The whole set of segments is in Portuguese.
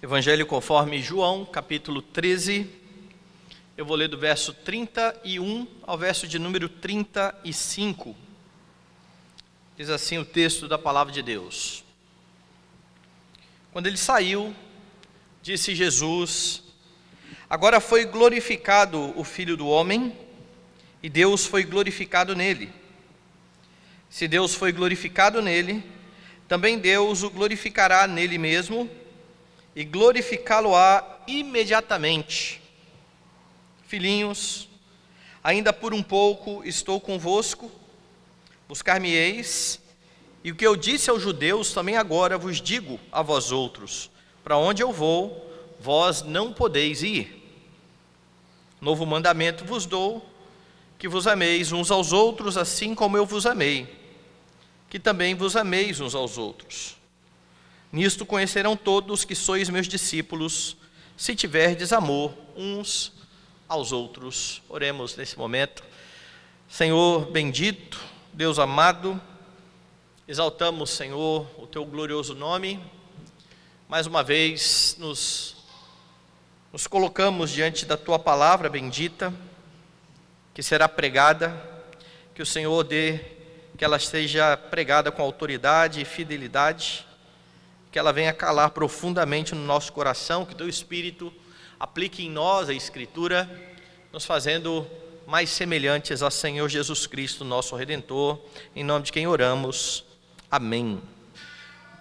Evangelho conforme João, capítulo 13. Eu vou ler do verso 31 ao verso de número 35. Diz assim o texto da palavra de Deus. Quando ele saiu, disse Jesus: agora foi glorificado o Filho do Homem, e Deus foi glorificado nele. Se Deus foi glorificado nele, também Deus o glorificará nele mesmo, e glorificá-lo-á imediatamente. Filhinhos, ainda por um pouco estou convosco, buscar-me-eis, e o que eu disse aos judeus também agora vos digo a vós outros: para onde eu vou, vós não podeis ir. Novo mandamento vos dou, que vos ameis uns aos outros, assim como eu vos amei, que também vos ameis uns aos outros. Nisto conhecerão todos que sois meus discípulos, se tiverdes amor uns aos outros. Oremos nesse momento. Senhor bendito, Deus amado, exaltamos, Senhor, o teu glorioso nome. Mais uma vez nos colocamos diante da tua palavra bendita, que será pregada, que o Senhor dê que ela seja pregada com autoridade e fidelidade, que ela venha calar profundamente no nosso coração, que teu Espírito aplique em nós a Escritura, nos fazendo mais semelhantes ao Senhor Jesus Cristo, nosso Redentor, em nome de quem oramos. Amém.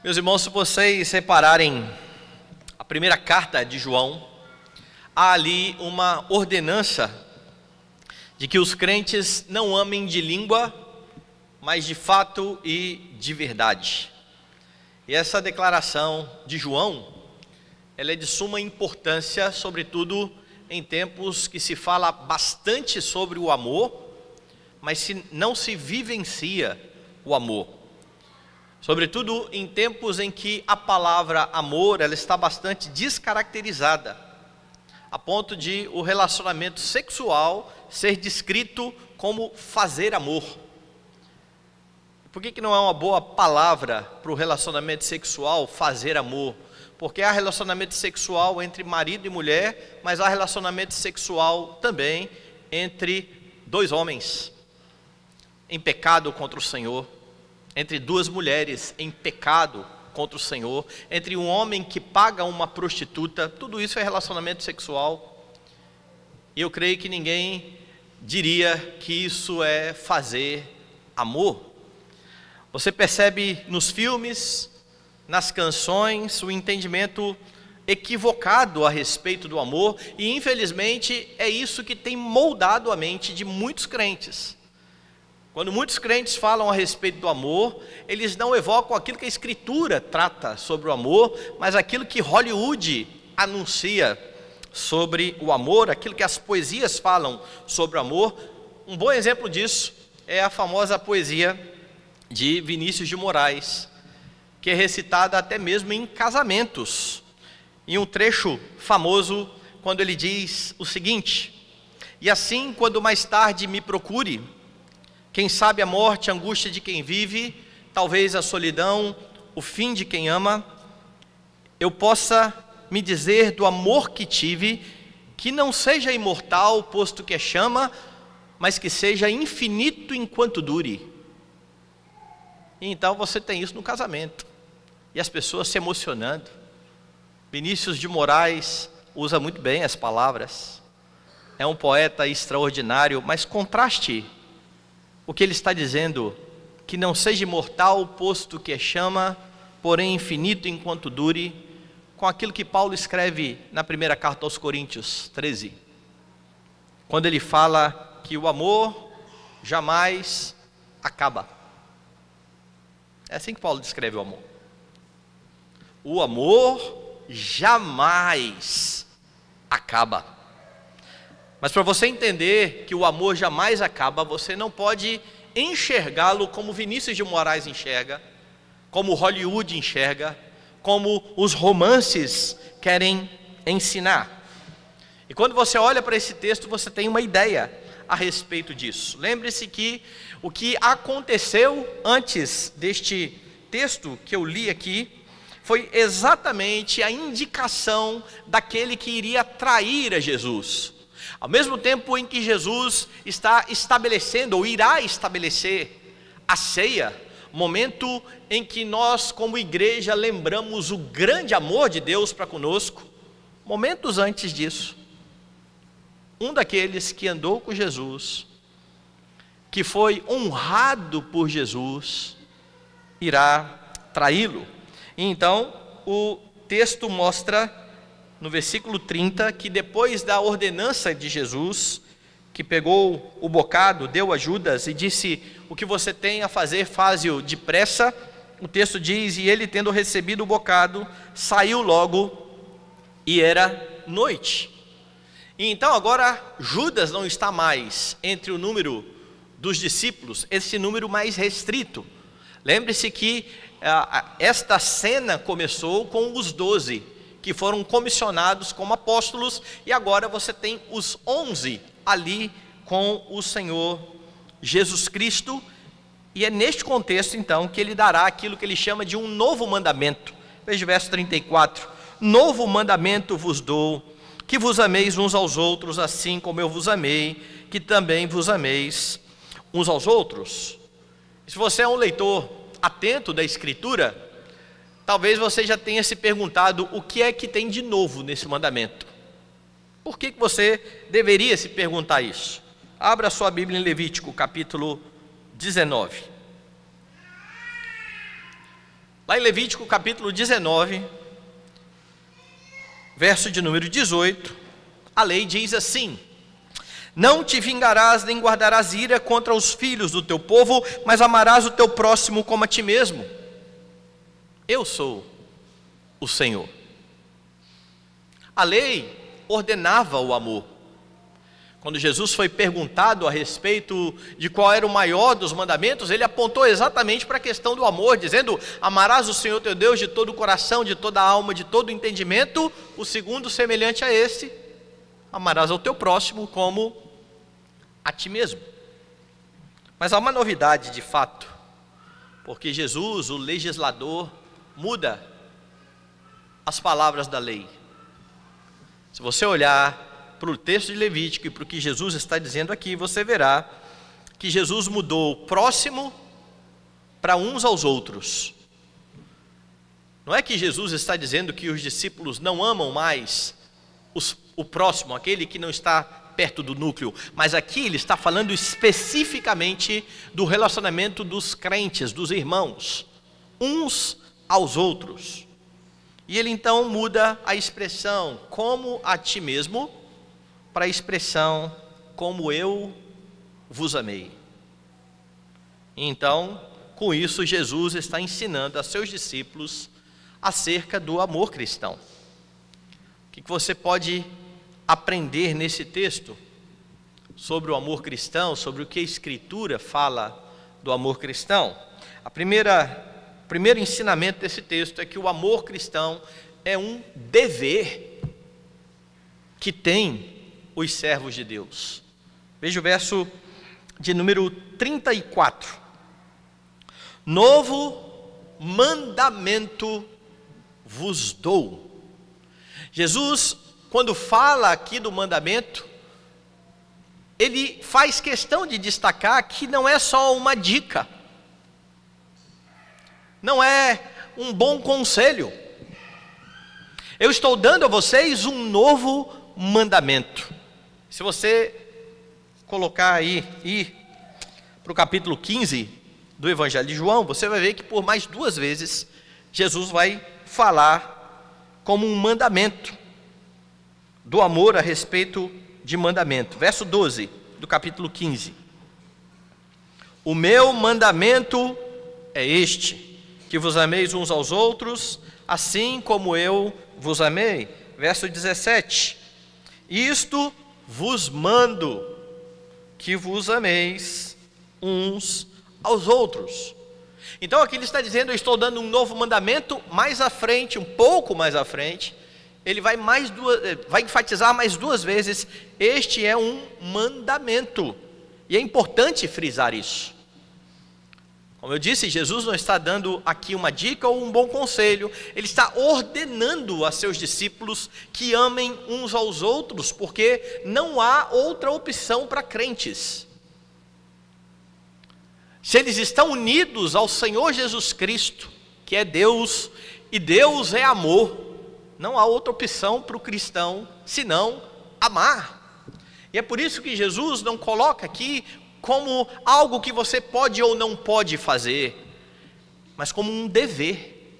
Meus irmãos, se vocês repararem a primeira carta de João, há ali uma ordenança de que os crentes não amem de língua, mas de fato e de verdade. E essa declaração de João, ela é de suma importância, sobretudo em tempos que se fala bastante sobre o amor, mas não se vivencia o amor. Sobretudo em tempos em que a palavra amor, ela está bastante descaracterizada, a ponto de o relacionamento sexual ser descrito como fazer amor. Por que não é uma boa palavra para o relacionamento sexual, fazer amor? Porque há relacionamento sexual entre marido e mulher, mas há relacionamento sexual também entre dois homens em pecado contra o Senhor, entre duas mulheres em pecado contra o Senhor, entre um homem que paga uma prostituta. Tudo isso é relacionamento sexual. E eu creio que ninguém diria que isso é fazer amor. Você percebe nos filmes, nas canções, o entendimento equivocado a respeito do amor, e infelizmente é isso que tem moldado a mente de muitos crentes. Quando muitos crentes falam a respeito do amor, eles não evocam aquilo que a Escritura trata sobre o amor, mas aquilo que Hollywood anuncia sobre o amor, aquilo que as poesias falam sobre o amor. Um bom exemplo disso é a famosa poesia de Vinícius de Moraes, que é recitada até mesmo em casamentos. Em um trecho famoso, quando ele diz o seguinte: e assim, quando mais tarde me procure, quem sabe a morte, a angústia de quem vive, talvez a solidão, o fim de quem ama, eu possa me dizer do amor que tive, que não seja imortal, posto que é chama, mas que seja infinito enquanto dure. E então você tem isso no casamento, e as pessoas se emocionando. Vinícius de Moraes usa muito bem as palavras, é um poeta extraordinário, mas contraste o que ele está dizendo: que não seja imortal, posto que é chama, porém infinito enquanto dure, com aquilo que Paulo escreve na primeira carta aos Coríntios 13, quando ele fala que o amor jamais acaba. É assim que Paulo descreve o amor. O amor jamais acaba. Mas para você entender que o amor jamais acaba, você não pode enxergá-lo como Vinícius de Moraes enxerga, como Hollywood enxerga, como os romances querem ensinar. E quando você olha para esse texto, você tem uma ideia a respeito disso. Lembre-se que o que aconteceu antes deste texto que eu li aqui foi exatamente a indicação daquele que iria trair a Jesus. Ao mesmo tempo em que Jesus está estabelecendo, ou irá estabelecer, a ceia, momento em que nós, como igreja, lembramos o grande amor de Deus para conosco, momentos antes disso, um daqueles que andou com Jesus, que foi honrado por Jesus, irá traí-lo. Então, o texto mostra, no versículo 30, que depois da ordenança de Jesus, que pegou o bocado, deu a Judas e disse: o que você tem a fazer, faze-o depressa. O texto diz: e ele, tendo recebido o bocado, saiu logo, e era noite. E então agora Judas não está mais entre o número dos discípulos, esse número mais restrito. Lembre-se que esta cena começou com os 12, que foram comissionados como apóstolos, e agora você tem os 11 ali com o Senhor Jesus Cristo, e é neste contexto então que ele dará aquilo que ele chama de um novo mandamento. Veja o verso 34: novo mandamento vos dou, que vos ameis uns aos outros, assim como eu vos amei, que também vos ameis uns aos outros. Se você é um leitor atento da Escritura, talvez você já tenha se perguntado o que é que tem de novo nesse mandamento. Por que você deveria se perguntar isso? Abra sua Bíblia em Levítico, capítulo 19. Lá em Levítico, capítulo 19, verso de número 18, a lei diz assim: não te vingarás nem guardarás ira contra os filhos do teu povo, mas amarás o teu próximo como a ti mesmo. Eu sou o Senhor. A lei ordenava o amor. Quando Jesus foi perguntado a respeito de qual era o maior dos mandamentos, ele apontou exatamente para a questão do amor, dizendo: amarás o Senhor teu Deus de todo o coração, de toda a alma, de todo o entendimento. O segundo, semelhante a este: amarás ao teu próximo como a ti mesmo. Mas há uma novidade de fato, porque Jesus, o legislador, muda as palavras da lei. Se você olhar para o texto de Levítico e para o que Jesus está dizendo aqui, você verá que Jesus mudou o próximo para uns aos outros. Não é que Jesus está dizendo que os discípulos não amam mais o próximo, aquele que não está perto do núcleo, mas aqui ele está falando especificamente do relacionamento dos crentes, dos irmãos, uns aos outros. E ele então muda a expressão como a ti mesmo para a expressão como eu vos amei. Então, com isso, Jesus está ensinando a seus discípulos acerca do amor cristão. O que você pode aprender nesse texto sobre o amor cristão, sobre o que a Escritura fala do amor cristão? O primeiro ensinamento desse texto é que o amor cristão é um dever que tem os servos de Deus. Veja o verso de número 34. Novo mandamento vos dou. Jesus, quando fala aqui do mandamento, ele faz questão de destacar que não é só uma dica, não é um bom conselho. Eu estou dando a vocês um novo mandamento. Se você colocar aí e para o capítulo 15 do Evangelho de João, você vai ver que por mais 2 vezes Jesus vai falar como um mandamento do amor a respeito de mandamento. Verso 12 do capítulo 15: o meu mandamento é este, que vos ameis uns aos outros, assim como eu vos amei. Verso 17: isto vos mando, que vos ameis uns aos outros. Então aqui ele está dizendo: eu estou dando um novo mandamento. Mais à frente, um pouco mais à frente, ele vai enfatizar mais 2 vezes: este é um mandamento. E é importante frisar isso. Como eu disse, Jesus não está dando aqui uma dica ou um bom conselho, ele está ordenando a seus discípulos que amem uns aos outros, porque não há outra opção para crentes. Se eles estão unidos ao Senhor Jesus Cristo, que é Deus, e Deus é amor, não há outra opção para o cristão senão amar. E é por isso que Jesus não coloca aqui como algo que você pode ou não pode fazer, mas como um dever,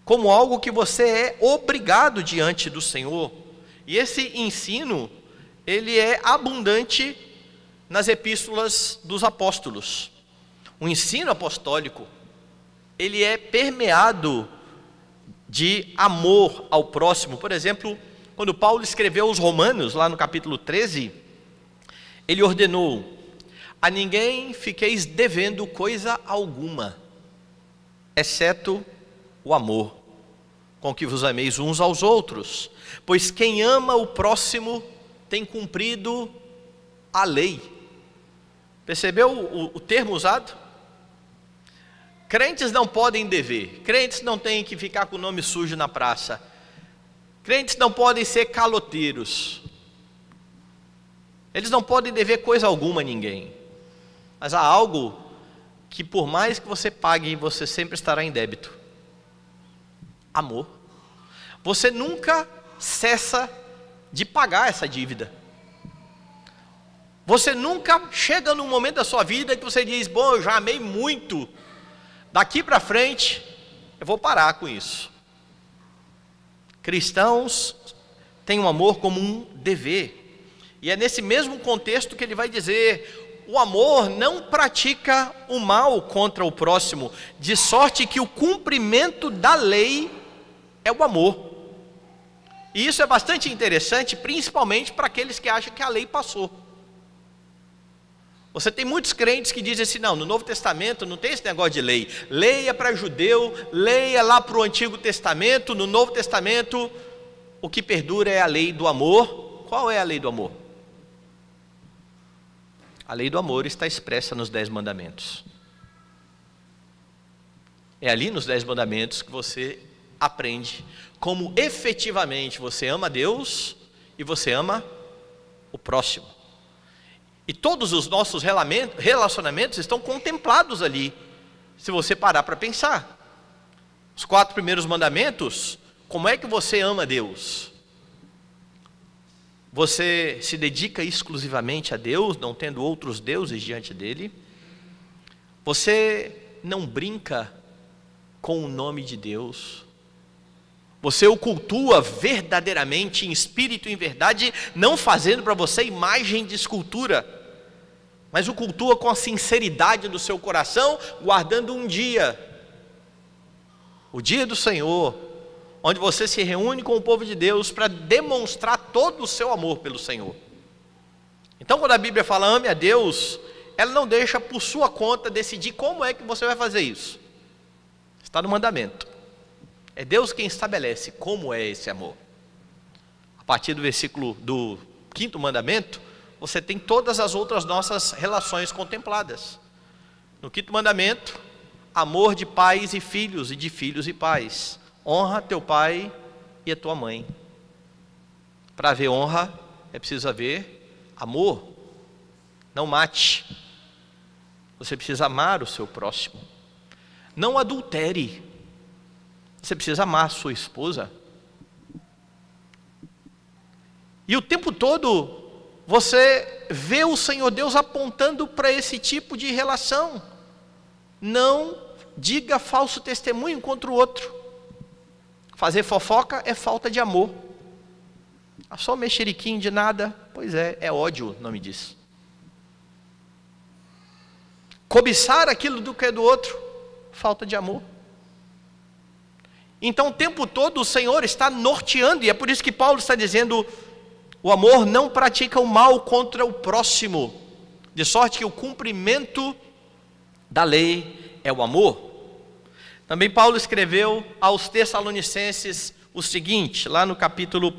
como algo que você é obrigado diante do Senhor. E esse ensino, ele é abundante nas epístolas dos apóstolos. O ensino apostólico, ele é permeado de amor ao próximo. Por exemplo, quando Paulo escreveu aos Romanos, lá no capítulo 13, ele ordenou: a ninguém fiqueis devendo coisa alguma, exceto o amor, com que vos ameis uns aos outros, pois quem ama o próximo tem cumprido a lei. Percebeu o termo usado? Crentes não podem dever, crentes não têm que ficar com o nome sujo na praça, crentes não podem ser caloteiros, eles não podem dever coisa alguma a ninguém. Mas há algo que por mais que você pague, você sempre estará em débito: amor. Você nunca cessa de pagar essa dívida. Você nunca chega num momento da sua vida que você diz: bom, eu já amei muito, daqui para frente eu vou parar com isso. Cristãos têm um amor como um dever. E é nesse mesmo contexto que ele vai dizer: o amor não pratica o mal contra o próximo, de sorte que o cumprimento da lei é o amor. E isso é bastante interessante, principalmente para aqueles que acham que a lei passou. Você tem muitos crentes que dizem assim: não, no Novo Testamento não tem esse negócio de lei. Leia para judeu, leia lá para o Antigo Testamento, no Novo Testamento o que perdura é a lei do amor. Qual é a lei do amor? A lei do amor está expressa nos 10 mandamentos. É ali nos 10 mandamentos que você aprende como efetivamente você ama a Deus e você ama o próximo. E todos os nossos relacionamentos estão contemplados ali, se você parar para pensar. Os 4 primeiros mandamentos: como é que você ama a Deus? Você se dedica exclusivamente a Deus, não tendo outros deuses diante dele? Você não brinca com o nome de Deus? Você o cultua verdadeiramente, em espírito e em verdade, não fazendo para você imagem de escultura, mas o cultua com a sinceridade do seu coração, guardando um dia, o dia do Senhor, onde você se reúne com o povo de Deus para demonstrar todo o seu amor pelo Senhor. Então, quando a Bíblia fala ame a Deus, ela não deixa por sua conta decidir como é que você vai fazer isso. Está no mandamento. É Deus quem estabelece como é esse amor. A partir do versículo do 5º mandamento, você tem todas as outras nossas relações contempladas. No 5º mandamento, amor de pais e filhos e de filhos e pais. Honra teu pai e a tua mãe. Para haver honra, é preciso haver amor. Não mate. Você precisa amar o seu próximo. Não adultere. Você precisa amar a sua esposa. E o tempo todo você vê o Senhor Deus apontando para esse tipo de relação. Não diga falso testemunho contra o outro. Fazer fofoca é falta de amor. Só mexeriquinho de nada, pois é ódio o nome disso. Cobiçar aquilo do que é do outro, falta de amor. Então o tempo todo o Senhor está norteando, e é por isso que Paulo está dizendo: o amor não pratica o mal contra o próximo, de sorte que o cumprimento da lei é o amor. Também Paulo escreveu aos Tessalonicenses o seguinte, lá no capítulo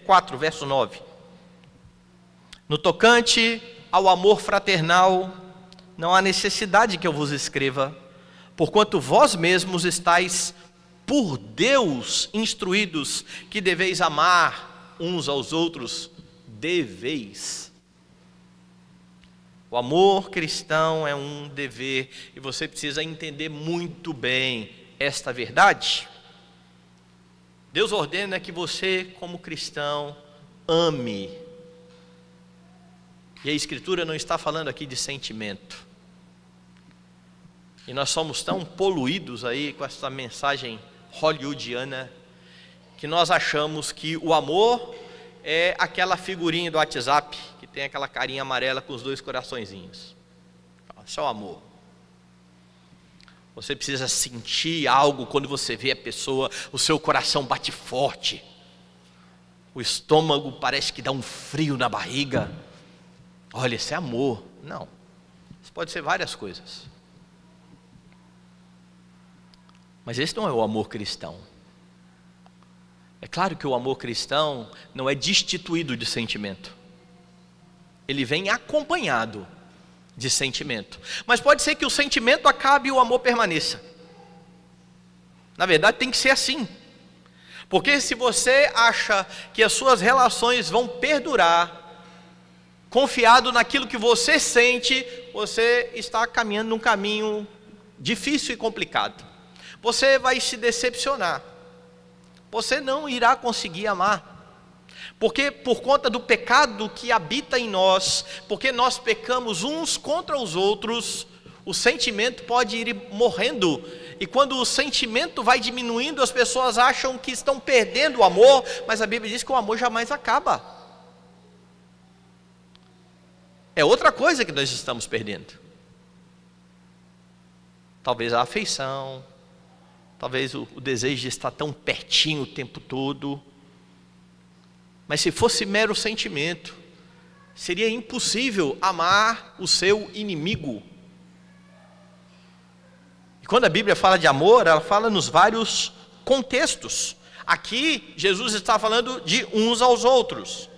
4, verso 9: no tocante ao amor fraternal, não há necessidade que eu vos escreva, porquanto vós mesmos estáis por Deus instruídos que deveis amar uns aos outros, deveis. O amor cristão é um dever, e você precisa entender muito bem esta verdade. Deus ordena que você, como cristão, ame. E a Escritura não está falando aqui de sentimento. E nós somos tão poluídos aí com essa mensagem hollywoodiana, que nós achamos que o amor é aquela figurinha do WhatsApp, que tem aquela carinha amarela com os dois coraçõezinhos. Isso é o amor. Você precisa sentir algo quando você vê a pessoa, o seu coração bate forte, o estômago parece que dá um frio na barriga. Olha, isso é amor. Não, isso pode ser várias coisas, mas esse não é o amor cristão. É claro que o amor cristão não é destituído de sentimento, ele vem acompanhado de sentimento, mas pode ser que o sentimento acabe e o amor permaneça. Na verdade tem que ser assim, porque se você acha que as suas relações vão perdurar confiado naquilo que você sente, você está caminhando num caminho difícil e complicado. Você vai se decepcionar, você não irá conseguir amar, porque por conta do pecado que habita em nós, porque nós pecamos uns contra os outros, o sentimento pode ir morrendo, e quando o sentimento vai diminuindo, as pessoas acham que estão perdendo o amor, mas a Bíblia diz que o amor jamais acaba. É outra coisa que nós estamos perdendo. Talvez a afeição, talvez o desejo de estar tão pertinho o tempo todo. Mas se fosse mero sentimento, seria impossível amar o seu inimigo. E quando a Bíblia fala de amor, ela fala nos vários contextos. Aqui, Jesus está falando de uns aos outros.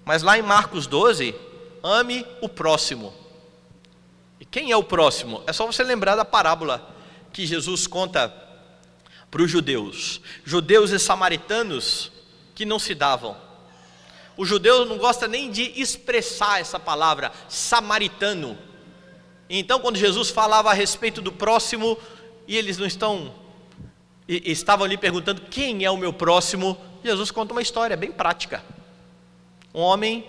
Mas lá em Marcos 12, ame o próximo. E quem é o próximo? É só você lembrar da parábola que Jesus conta para os judeus e samaritanos que não se davam. O judeu não gosta nem de expressar essa palavra, samaritano. Então quando Jesus falava a respeito do próximo, e eles estavam ali perguntando quem é o meu próximo, Jesus conta uma história bem prática. Um homem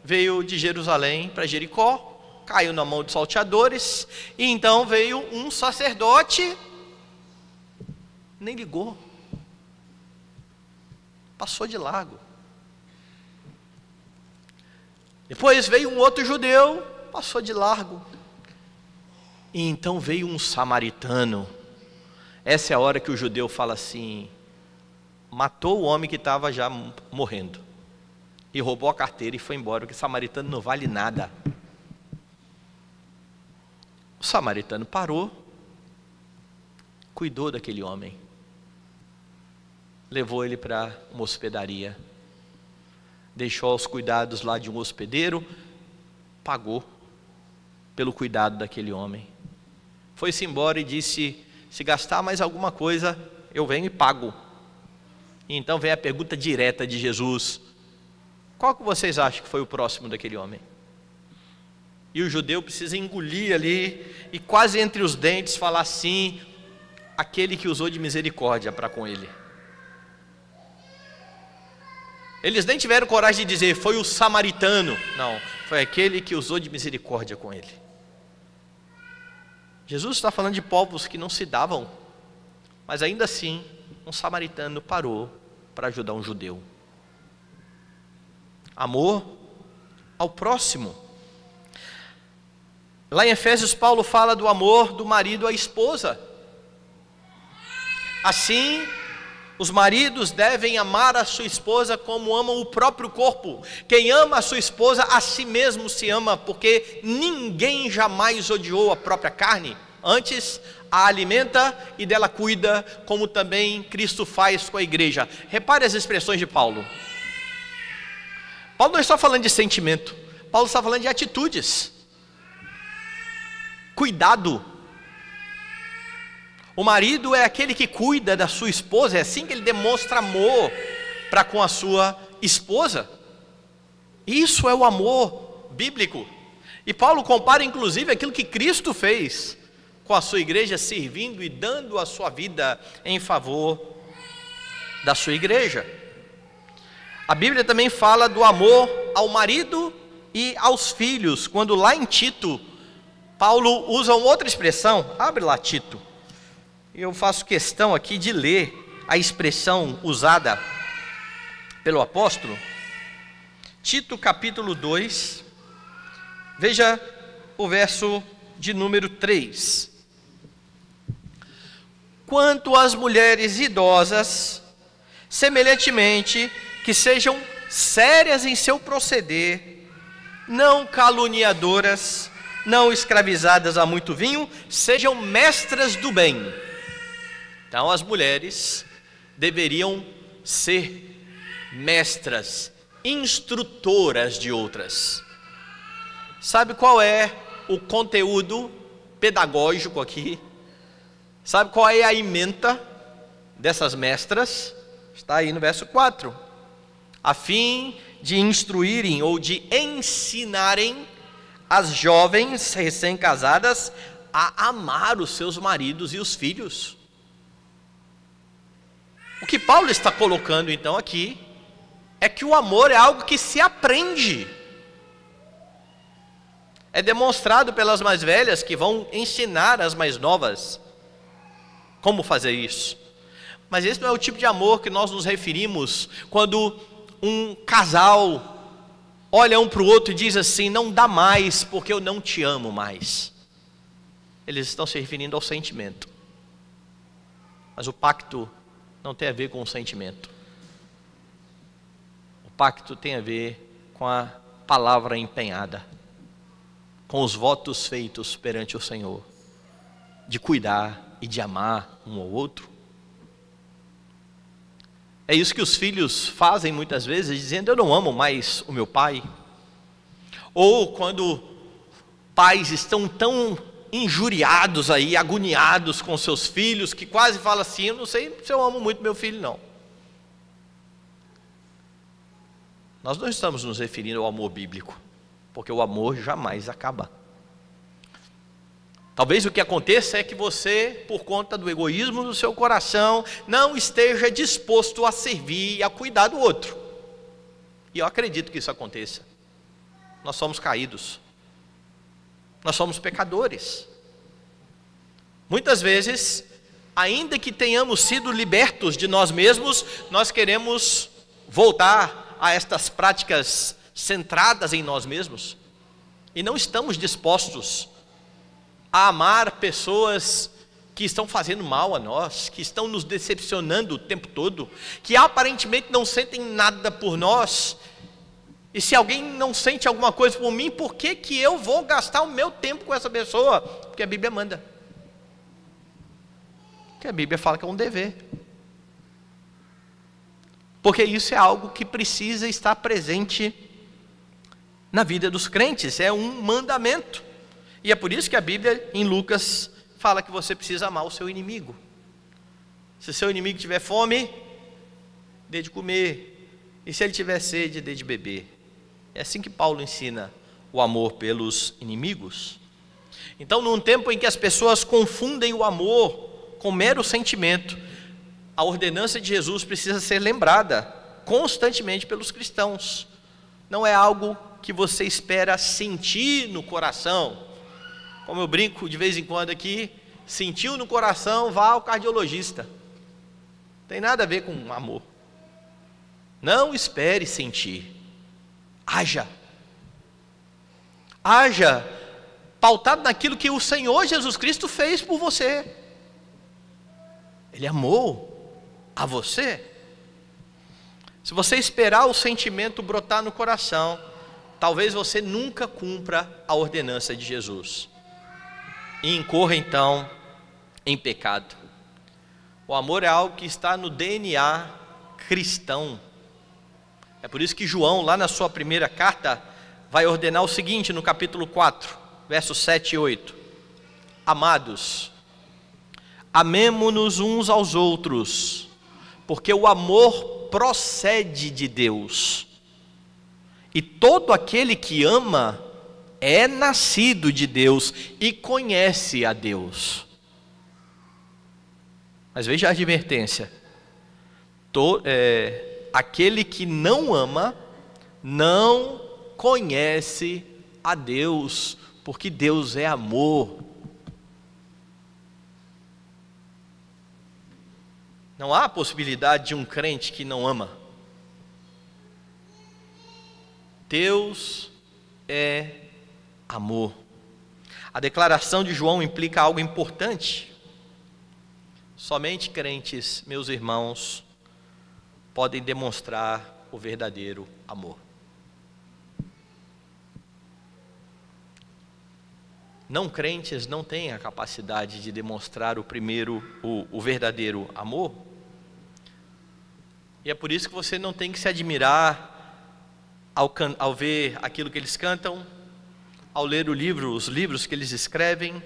veio de Jerusalém para Jericó, caiu na mão de salteadores, e então veio um sacerdote, nem ligou, passou de largo. Depois veio um outro judeu, passou de largo. E então veio um samaritano. Essa é a hora que o judeu fala assim: matou o homem que estava já morrendo, e roubou a carteira e foi embora, porque o samaritano não vale nada. O samaritano parou, cuidou daquele homem, levou ele para uma hospedaria, deixou aos cuidados lá de um hospedeiro, pagou pelo cuidado daquele homem, foi-se embora e disse: se gastar mais alguma coisa, eu venho e pago. E então vem a pergunta direta de Jesus: qual que vocês acham que foi o próximo daquele homem? E o judeu precisa engolir ali, e quase entre os dentes falar assim: aquele que usou de misericórdia para com ele. Eles nem tiveram coragem de dizer foi o samaritano, não, foi aquele que usou de misericórdia com ele. Jesus está falando de povos que não se davam, mas ainda assim um samaritano parou para ajudar um judeu. Amor ao próximo. Lá em Efésios, Paulo fala do amor do marido à esposa. Assim, os maridos devem amar a sua esposa como amam o próprio corpo. Quem ama a sua esposa, a si mesmo se ama, porque ninguém jamais odiou a própria carne. Antes, a alimenta e dela cuida, como também Cristo faz com a igreja. Repare as expressões de Paulo. Paulo não está falando de sentimento, Paulo está falando de atitudes. cuidado. O marido é aquele que cuida da sua esposa, é assim que ele demonstra amor para com a sua esposa. Isso é o amor bíblico. E Paulo compara inclusive aquilo que Cristo fez com a sua igreja, servindo e dando a sua vida em favor da sua igreja. A Bíblia também fala do amor ao marido e aos filhos, quando lá em Tito, Paulo usa uma outra expressão. Abre lá Tito. Eu faço questão aqui de ler a expressão usada pelo apóstolo. Tito capítulo 2, veja o verso de número 3. Quanto às mulheres idosas, semelhantemente, que sejam sérias em seu proceder, não caluniadoras, não escravizadas a muito vinho, sejam mestras do bem. Então as mulheres deveriam ser mestras, instrutoras de outras. Sabe qual é o conteúdo pedagógico aqui? Sabe qual é a ementa dessas mestras? Está aí no verso 4. A fim de instruírem ou de ensinarem as jovens recém-casadas a amar os seus maridos e os filhos. O que Paulo está colocando então aqui é que o amor é algo que se aprende. É demonstrado pelas mais velhas que vão ensinar as mais novas como fazer isso. Mas esse não é o tipo de amor que nós nos referimos quando um casal olha um para o outro e diz assim: não dá mais porque eu não te amo mais. Eles estão se referindo ao sentimento. Mas o pacto não tem a ver com o sentimento. O pacto tem a ver com a palavra empenhada, com os votos feitos perante o Senhor, de cuidar e de amar um ao outro. É isso que os filhos fazem muitas vezes, dizendo: eu não amo mais o meu pai. Ou quando pais estão tão injuriados aí, agoniados com seus filhos, que quase falam assim: eu não sei se eu amo muito meu filho não. Nós não estamos nos referindo ao amor bíblico, porque o amor jamais acaba. Talvez o que aconteça é que você, por conta do egoísmo do seu coração, não esteja disposto a servir e a cuidar do outro. E eu acredito que isso aconteça. Nós somos caídos. Nós somos pecadores. Muitas vezes, ainda que tenhamos sido libertos de nós mesmos, nós queremos voltar a estas práticas centradas em nós mesmos. E não estamos dispostos a amar pessoas que estão fazendo mal a nós, que estão nos decepcionando o tempo todo, que aparentemente não sentem nada por nós. E se alguém não sente alguma coisa por mim, por que que eu vou gastar o meu tempo com essa pessoa? Porque a Bíblia manda. Porque a Bíblia fala que é um dever. Porque isso é algo que precisa estar presente na vida dos crentes, é um mandamento. E é por isso que a Bíblia, em Lucas, fala que você precisa amar o seu inimigo. Se seu inimigo tiver fome, dê de comer. E se ele tiver sede, dê de beber. É assim que Paulo ensina o amor pelos inimigos. Então, num tempo em que as pessoas confundem o amor com mero sentimento, a ordenança de Jesus precisa ser lembrada constantemente pelos cristãos. Não é algo que você espera sentir no coração. Como eu brinco de vez em quando aqui, sentiu no coração, vá ao cardiologista. Não tem nada a ver com amor. Não espere sentir. Haja. Haja pautado naquilo que o Senhor Jesus Cristo fez por você. Ele amou a você. Se você esperar o sentimento brotar no coração, talvez você nunca cumpra a ordenança de Jesus e incorra então em pecado. O amor é algo que está no DNA cristão. É por isso que João, lá na sua primeira carta, vai ordenar o seguinte no capítulo 4, versos 7 e 8. Amados, amemo-nos uns aos outros, porque o amor procede de Deus. E todo aquele que ama é nascido de Deus e conhece a Deus. Mas veja a advertência: aquele que não ama não conhece a Deus, porque Deus é amor. Não há possibilidade de um crente que não ama. Deus é amor. A declaração de João implica algo importante. Somente crentes, meus irmãos, podem demonstrar o verdadeiro amor. Não crentes não têm a capacidade de demonstrar o verdadeiro amor. E é por isso que você não tem que se admirar ao ver aquilo que eles cantam, ao ler os livros que eles escrevem,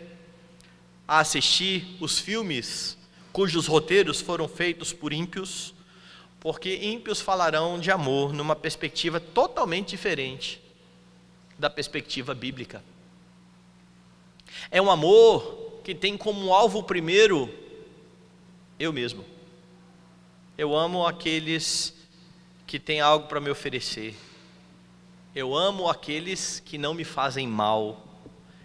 a assistir os filmes cujos roteiros foram feitos por ímpios, porque ímpios falarão de amor numa perspectiva totalmente diferente da perspectiva bíblica. É um amor que tem como alvo primeiro eu mesmo. Eu amo aqueles que têm algo para me oferecer. Eu amo aqueles que não me fazem mal.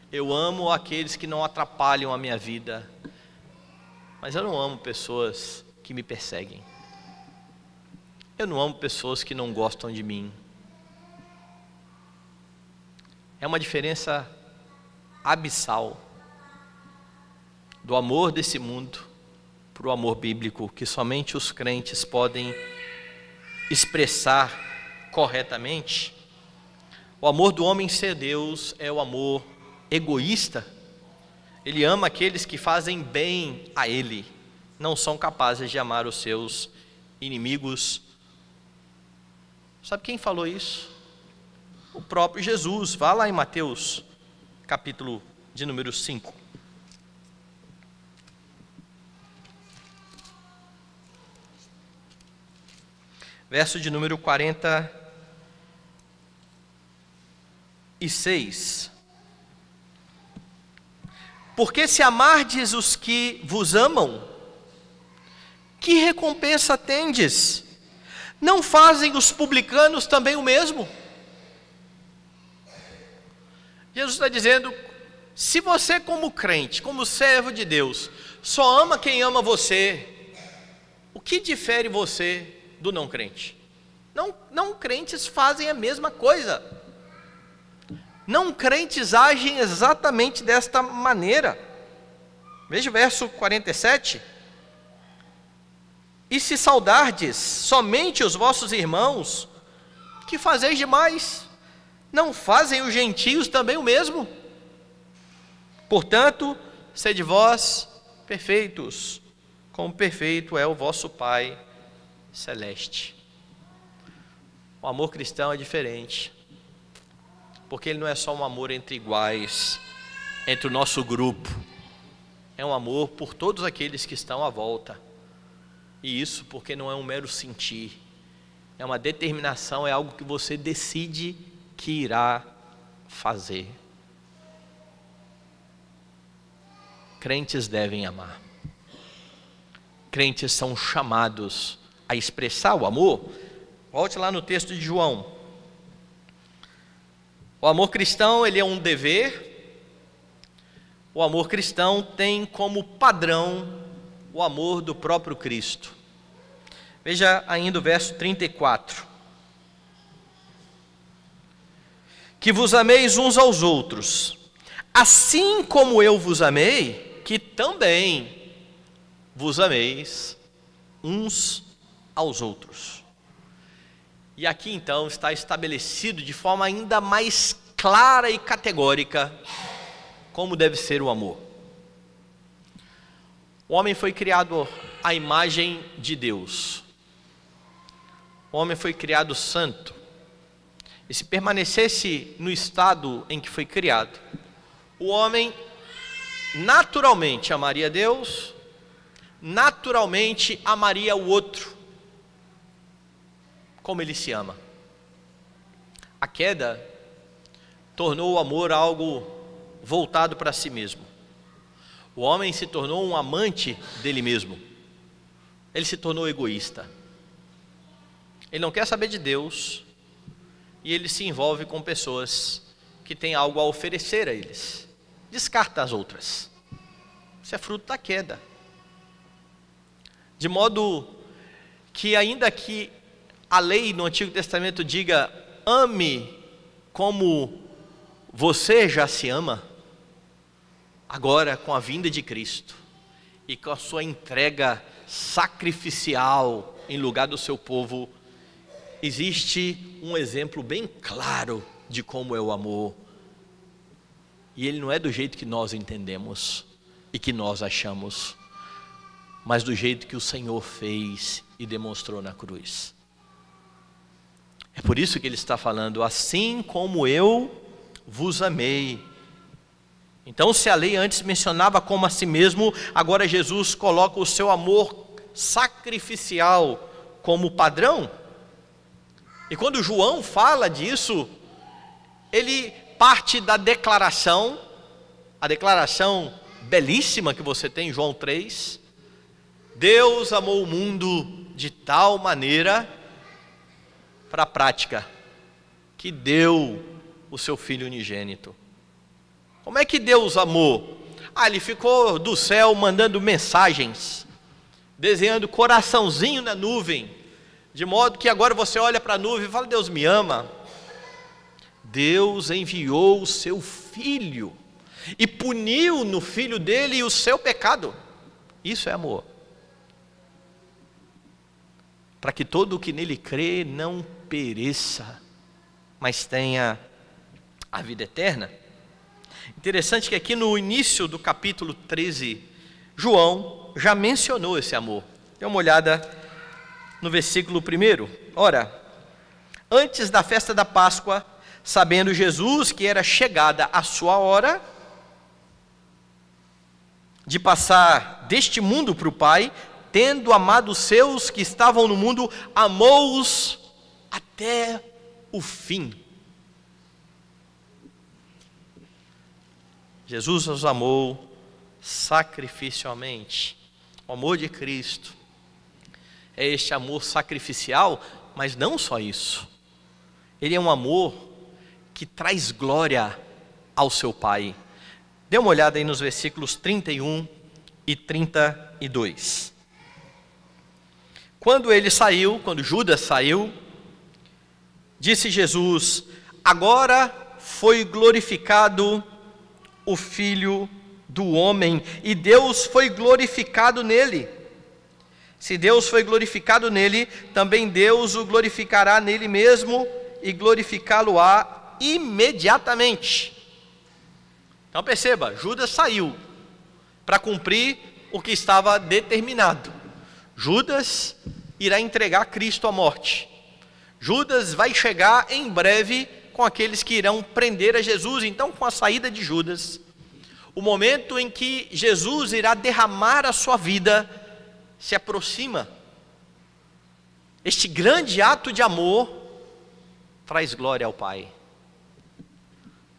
Eu amo aqueles que não atrapalham a minha vida. Mas eu não amo pessoas que me perseguem. Eu não amo pessoas que não gostam de mim. É uma diferença abissal do amor desse mundo para o amor bíblico, que somente os crentes podem expressar corretamente. O amor do homem ser Deus é o amor egoísta. Ele ama aqueles que fazem bem a ele, não são capazes de amar os seus inimigos. Sabe quem falou isso? O próprio Jesus. Vá lá em Mateus, capítulo de número 5. Verso de número 46. Porque se amardes os que vos amam, que recompensa tendes? Não fazem os publicanos também o mesmo? Jesus está dizendo, se você como crente, como servo de Deus, só ama quem ama você, o que difere você do não crente? Não crentes fazem a mesma coisa. Não crentes agem exatamente desta maneira. Veja o verso 47. E se saudardes somente os vossos irmãos, que fazeis demais? Não fazem os gentios também o mesmo? Portanto, sede vós perfeitos, como perfeito é o vosso Pai celeste. O amor cristão é diferente, porque ele não é só um amor entre iguais, entre o nosso grupo. É um amor por todos aqueles que estão à volta. E isso porque não é um mero sentir, é uma determinação, é algo que você decide que irá fazer. Crentes devem amar. Crentes são chamados a expressar o amor. Volte lá no texto de João. O amor cristão, ele é um dever. O amor cristão tem como padrão o amor do próprio Cristo. Veja ainda o verso 34. Que vos ameis uns aos outros, assim como eu vos amei, que também vos ameis uns aos outros. E aqui então está estabelecido de forma ainda mais clara e categórica como deve ser o amor. O homem foi criado à imagem de Deus. O homem foi criado santo. E se permanecesse no estado em que foi criado, o homem naturalmente amaria Deus, naturalmente amaria o outro, como ele se ama. A queda tornou o amor algo voltado para si mesmo. O homem se tornou um amante dele mesmo. Ele se tornou egoísta. Ele não quer saber de Deus e ele se envolve com pessoas que têm algo a oferecer a eles. Descarta as outras. Isso é fruto da queda. De modo que, ainda que a lei no Antigo Testamento diga: ame como você já se ama, agora, com a vinda de Cristo e com a sua entrega sacrificial em lugar do seu povo, existe um exemplo bem claro de como é o amor. E ele não é do jeito que nós entendemos e que nós achamos, mas do jeito que o Senhor fez e demonstrou na cruz. É por isso que ele está falando: assim como eu vos amei. Então, se a lei antes mencionava como a si mesmo, agora Jesus coloca o seu amor sacrificial como padrão. E quando João fala disso, ele parte da declaração, a declaração belíssima que você tem em João 3, Deus amou o mundo de tal maneira, para a prática, que deu o seu Filho unigênito. Como é que Deus amou? Ele ficou do céu mandando mensagens, desenhando coraçãozinho na nuvem, de modo que agora você olha para a nuvem e fala: Deus me ama. Deus enviou o seu Filho e puniu no Filho dele o seu pecado. Isso é amor. Para que todo o que nele crê não pereça, mas tenha a vida eterna. Interessante que aqui no início do capítulo 13, João já mencionou esse amor. Dê uma olhada no versículo 1. Ora, antes da festa da Páscoa, sabendo Jesus que era chegada a sua hora de passar deste mundo para o Pai, tendo amado os seus que estavam no mundo, amou-os até o fim. Jesus nos amou sacrificialmente. O amor de Cristo é este amor sacrificial, mas não só isso. Ele é um amor que traz glória ao seu Pai. Dê uma olhada aí nos versículos 31 e 32. Quando Judas saiu, disse Jesus: agora foi glorificado o Filho do homem, e Deus foi glorificado nele. Se Deus foi glorificado nele, também Deus o glorificará nele mesmo, e glorificá-lo-á imediatamente. Então perceba, Judas saiu para cumprir o que estava determinado. Judas irá entregar Cristo à morte. Judas vai chegar em breve com aqueles que irão prender a Jesus. Então, com a saída de Judas, o momento em que Jesus irá derramar a sua vida se aproxima. Este grande ato de amor traz glória ao Pai,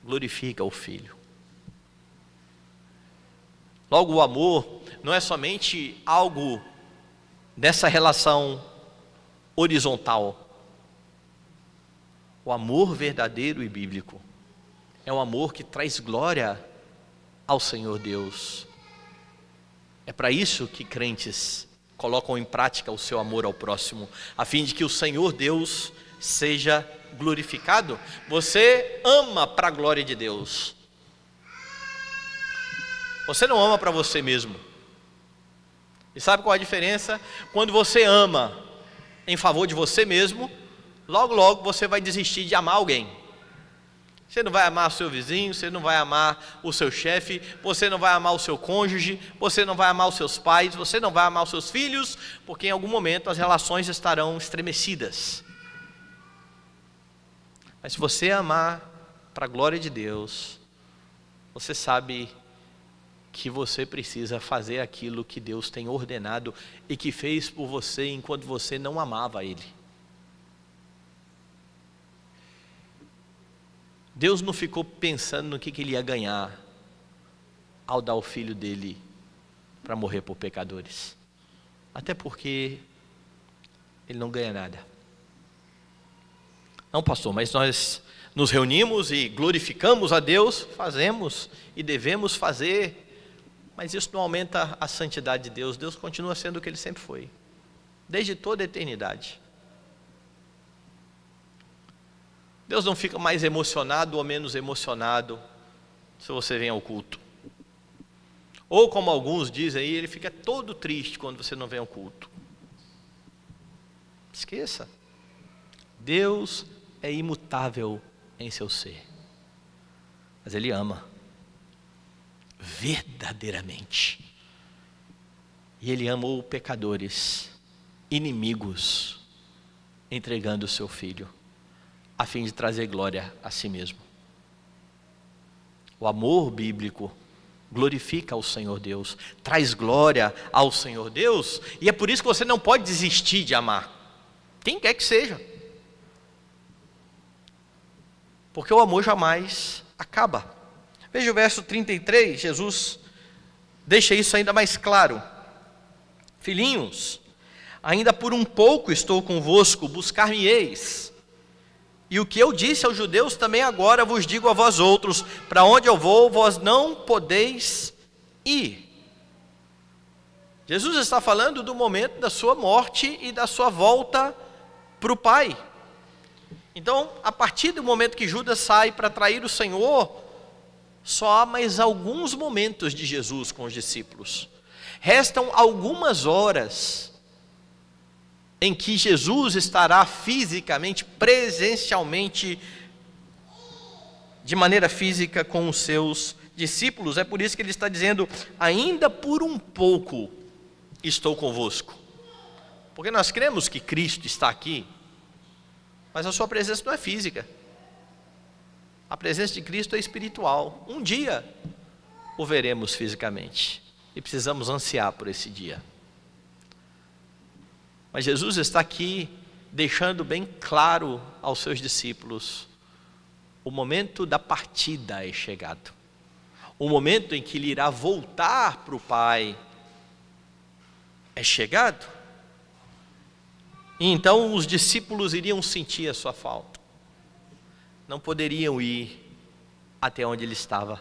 glorifica o Filho. Logo, o amor não é somente algo dessa relação horizontal. O amor verdadeiro e bíblico é um amor que traz glória ao Senhor Deus. É para isso que crentes colocam em prática o seu amor ao próximo, a fim de que o Senhor Deus seja glorificado. Você ama para a glória de Deus. Você não ama para você mesmo. E sabe qual é a diferença? Quando você ama em favor de você mesmo, logo logo você vai desistir de amar alguém. Você não vai amar o seu vizinho, você não vai amar o seu chefe, você não vai amar o seu cônjuge, você não vai amar os seus pais, você não vai amar os seus filhos, porque em algum momento as relações estarão estremecidas. Mas se você amar para a glória de Deus, você sabe que você precisa fazer aquilo que Deus tem ordenado e que fez por você enquanto você não amava Ele. Deus não ficou pensando no que Ele ia ganhar ao dar o Filho dele para morrer por pecadores. Até porque Ele não ganha nada. Não, pastor, mas nós nos reunimos e glorificamos a Deus, fazemos e devemos fazer, mas isso não aumenta a santidade de Deus. Deus continua sendo o que Ele sempre foi, desde toda a eternidade. Deus não fica mais emocionado ou menos emocionado se você vem ao culto. Ou como alguns dizem aí, Ele fica todo triste quando você não vem ao culto. Esqueça. Deus é imutável em seu ser, mas Ele ama verdadeiramente, e Ele amou pecadores, inimigos, entregando o seu Filho, a fim de trazer glória a si mesmo. O amor bíblico glorifica ao Senhor Deus, traz glória ao Senhor Deus, e é por isso que você não pode desistir de amar, quem quer que seja. Porque o amor jamais acaba. Veja o verso 33, Jesus deixa isso ainda mais claro. Filhinhos, ainda por um pouco estou convosco, buscar-me-eis. E o que eu disse aos judeus também agora vos digo a vós outros, para onde eu vou, vós não podeis ir. Jesus está falando do momento da sua morte e da sua volta para o Pai. Então, a partir do momento que Judas sai para trair o Senhor, só há mais alguns momentos de Jesus com os discípulos. Restam algumas horas em que Jesus estará fisicamente, presencialmente, de maneira física com os seus discípulos. É por isso que ele está dizendo, ainda por um pouco estou convosco. Porque nós cremos que Cristo está aqui, mas a sua presença não é física. A presença de Cristo é espiritual. Um dia o veremos fisicamente, e precisamos ansiar por esse dia. Mas Jesus está aqui deixando bem claro aos seus discípulos, o momento da partida é chegado. O momento em que ele irá voltar para o Pai é chegado. E então os discípulos iriam sentir a sua falta. Não poderiam ir até onde ele estava.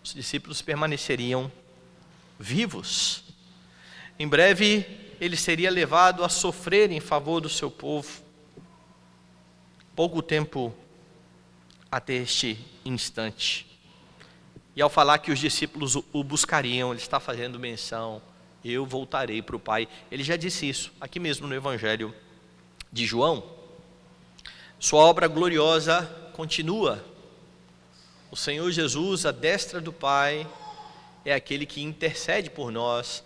Os discípulos permaneceriam vivos. Em breve, ele seria levado a sofrer em favor do seu povo. Pouco tempo até este instante. E ao falar que os discípulos o buscariam, ele está fazendo menção, eu voltarei para o Pai. Ele já disse isso, aqui mesmo no Evangelho de João. Sua obra gloriosa continua. O Senhor Jesus, à destra do Pai, é aquele que intercede por nós.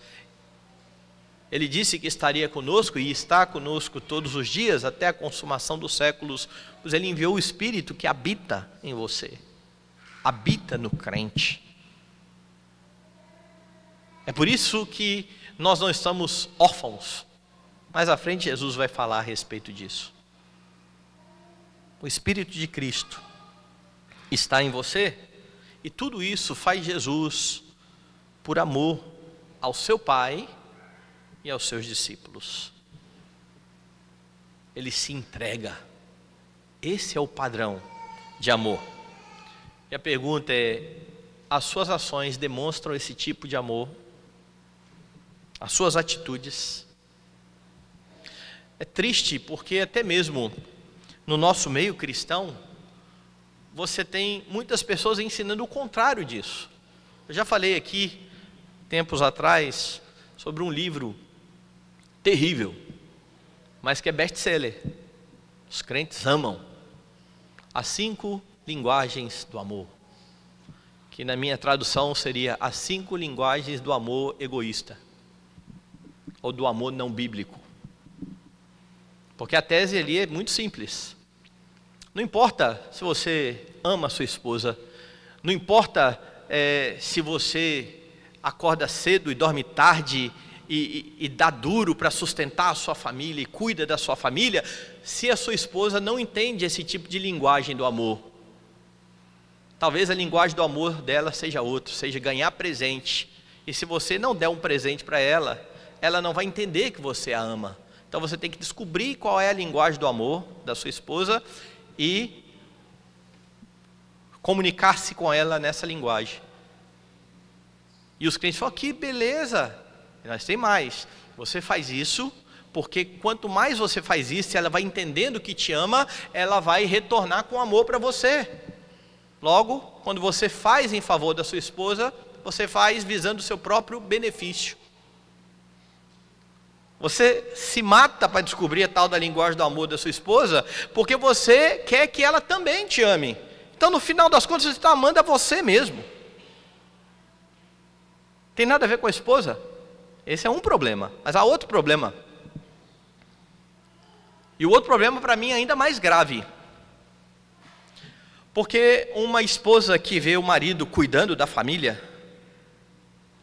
Ele disse que estaria conosco e está conosco todos os dias, até a consumação dos séculos, pois Ele enviou o Espírito que habita em você, habita no crente. É por isso que nós não estamos órfãos. Mais à frente Jesus vai falar a respeito disso. O Espírito de Cristo está em você, e tudo isso faz Jesus por amor ao seu Pai e aos seus discípulos. Ele se entrega. Esse é o padrão de amor. E a pergunta é, as suas ações demonstram esse tipo de amor? As suas atitudes? É triste porque até mesmo no nosso meio cristão, você tem muitas pessoas ensinando o contrário disso. Eu já falei aqui, tempos atrás, sobre um livro terrível, mas que é best-seller. Os crentes amam. As 5 linguagens do amor. Que na minha tradução seria as 5 linguagens do amor egoísta. Ou do amor não bíblico. Porque a tese ali é muito simples. Não importa se você ama a sua esposa, não importa se você acorda cedo e dorme tarde e dá duro para sustentar a sua família e cuida da sua família, se a sua esposa não entende esse tipo de linguagem do amor. Talvez a linguagem do amor dela seja outra, seja ganhar presente. E se você não der um presente para ela, ela não vai entender que você a ama. Então você tem que descobrir qual é a linguagem do amor da sua esposa e comunicar-se com ela nessa linguagem. E os crentes falam, que beleza, nós tem mais. Você faz isso, porque quanto mais você faz isso, ela vai entendendo que te ama, ela vai retornar com amor para você. Logo, quando você faz em favor da sua esposa, você faz visando o seu próprio benefício. Você se mata para descobrir a tal da linguagem do amor da sua esposa, porque você quer que ela também te ame. Então, no final das contas, você está amando a você mesmo. Tem nada a ver com a esposa? Esse é um problema, mas há outro problema. E o outro problema para mim é ainda mais grave. Porque uma esposa que vê o marido cuidando da família,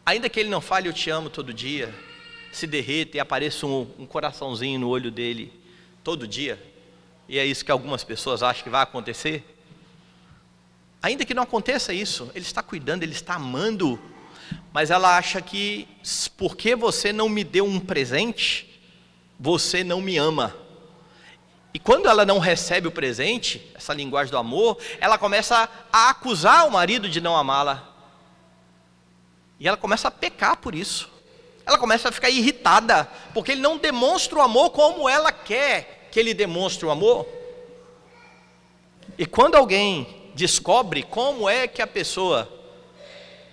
ainda que ele não fale eu te amo todo dia, se derreta e apareça um coraçãozinho no olho dele todo dia, e é isso que algumas pessoas acham que vai acontecer, ainda que não aconteça isso, ele está cuidando, ele está amando, mas ela acha que porque você não me deu um presente, você não me ama. E quando ela não recebe o presente, essa linguagem do amor, ela começa a acusar o marido de não amá-la. E ela começa a pecar por isso. Ela começa a ficar irritada, porque ele não demonstra o amor como ela quer que ele demonstre o amor. E quando alguém descobre como é que a pessoa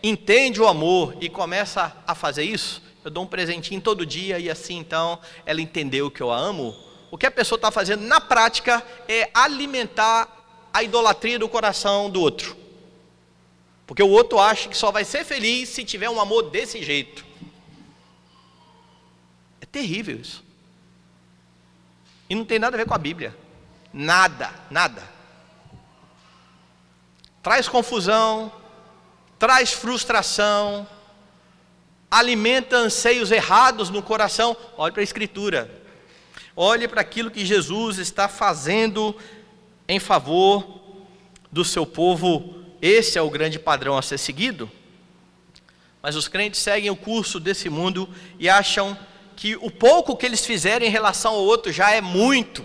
entende o amor e começa a fazer isso, eu dou um presentinho todo dia e assim então ela entendeu que eu a amo. O que a pessoa está fazendo na prática é alimentar a idolatria do coração do outro. Porque o outro acha que só vai ser feliz se tiver um amor desse jeito. É terrível isso. E não tem nada a ver com a Bíblia. Nada, nada. Traz confusão, traz frustração, alimenta anseios errados no coração. Olhe para a Escritura. Olhe para aquilo que Jesus está fazendo em favor do seu povo. Esse é o grande padrão a ser seguido. Mas os crentes seguem o curso desse mundo e acham que o pouco que eles fizerem em relação ao outro já é muito.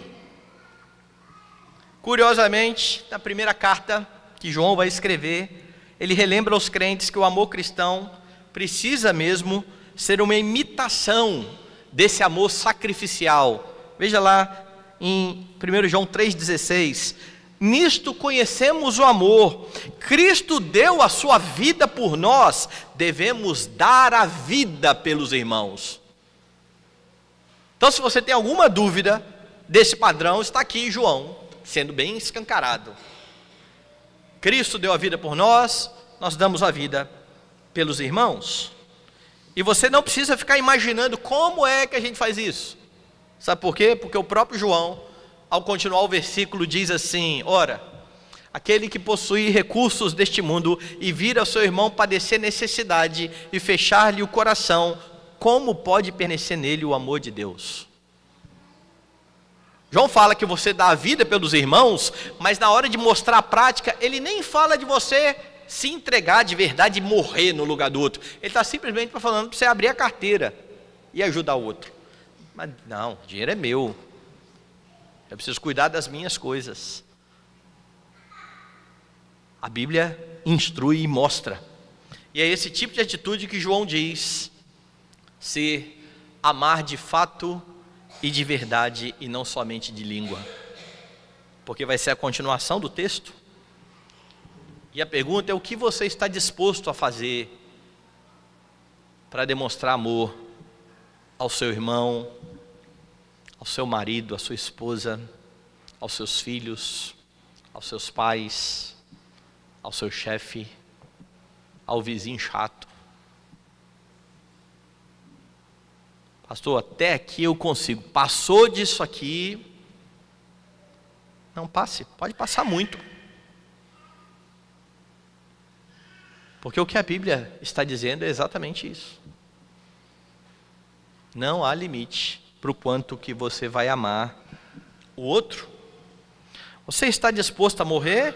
Curiosamente, na primeira carta que João vai escrever, ele relembra aos crentes que o amor cristão precisa mesmo ser uma imitação desse amor sacrificial. Veja lá em 1 João 3,16, nisto conhecemos o amor, Cristo deu a sua vida por nós, devemos dar a vida pelos irmãos. Então se você tem alguma dúvida desse padrão, está aqui João, sendo bem escancarado. Cristo deu a vida por nós, nós damos a vida pelos irmãos. E você não precisa ficar imaginando como é que a gente faz isso. Sabe por quê? Porque o próprio João, ao continuar o versículo, diz assim, ora, aquele que possui recursos deste mundo e vir ao seu irmão padecer necessidade e fechar-lhe o coração, como pode permanecer nele o amor de Deus? João fala que você dá a vida pelos irmãos, mas na hora de mostrar a prática, ele nem fala de você se entregar de verdade e morrer no lugar do outro. Ele está simplesmente falando para você abrir a carteira e ajudar o outro. Mas não, o dinheiro é meu. Eu preciso cuidar das minhas coisas. A Bíblia instrui e mostra. E é esse tipo de atitude que João diz ser amar de fato e de verdade e não somente de língua. Porque vai ser a continuação do texto. E a pergunta é o que você está disposto a fazer para demonstrar amor ao seu irmão, ao seu marido, à sua esposa, aos seus filhos, aos seus pais, ao seu chefe, ao vizinho chato. Pastor, até aqui eu consigo. Passou disso aqui, não passe, pode passar muito. Porque o que a Bíblia está dizendo é exatamente isso. Não há limite para o quanto que você vai amar o outro. Você está disposto a morrer?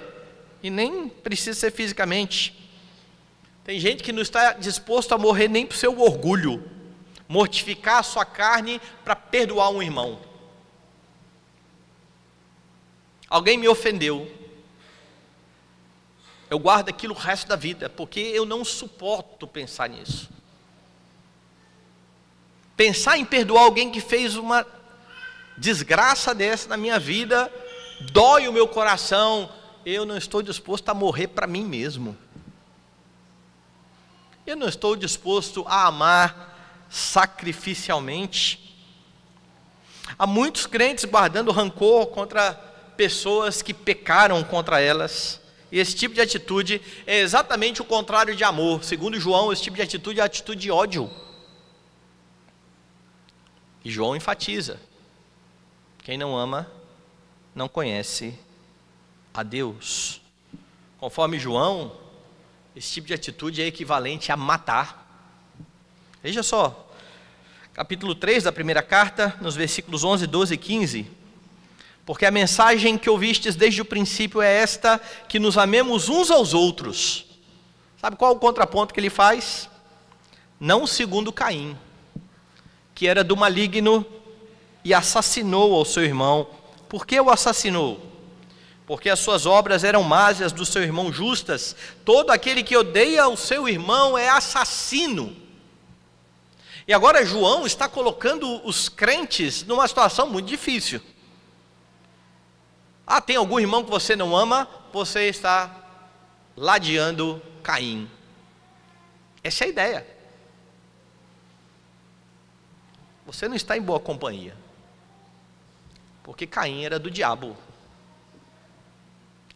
E nem precisa ser fisicamente. Tem gente que não está disposto a morrer nem para o seu orgulho, mortificar a sua carne para perdoar um irmão. Alguém me ofendeu, eu guardo aquilo o resto da vida, porque eu não suporto pensar nisso. Pensar em perdoar alguém que fez uma desgraça dessa na minha vida, dói o meu coração. Eu não estou disposto a morrer para mim mesmo. Eu não estou disposto a amar sacrificialmente. Há muitos crentes guardando rancor contra pessoas que pecaram contra elas. E esse tipo de atitude é exatamente o contrário de amor. Segundo João, esse tipo de atitude é a atitude de ódio. E João enfatiza: quem não ama, não conhece a Deus. Conforme João, esse tipo de atitude é equivalente a matar. Veja só, capítulo 3 da primeira carta, nos versículos 11, 12 e 15. Porque a mensagem que ouvistes desde o princípio é esta, que nos amemos uns aos outros. Sabe qual é o contraponto que ele faz? Não segundo Caim, que era do maligno e assassinou ao seu irmão. Por que o assassinou? Porque as suas obras eram más e as do seu irmão justas. Todo aquele que odeia o seu irmão é assassino. E agora João está colocando os crentes numa situação muito difícil. Tem algum irmão que você não ama? Você está ladeando Caim. Essa é a ideia. Você não está em boa companhia, porque Caim era do diabo.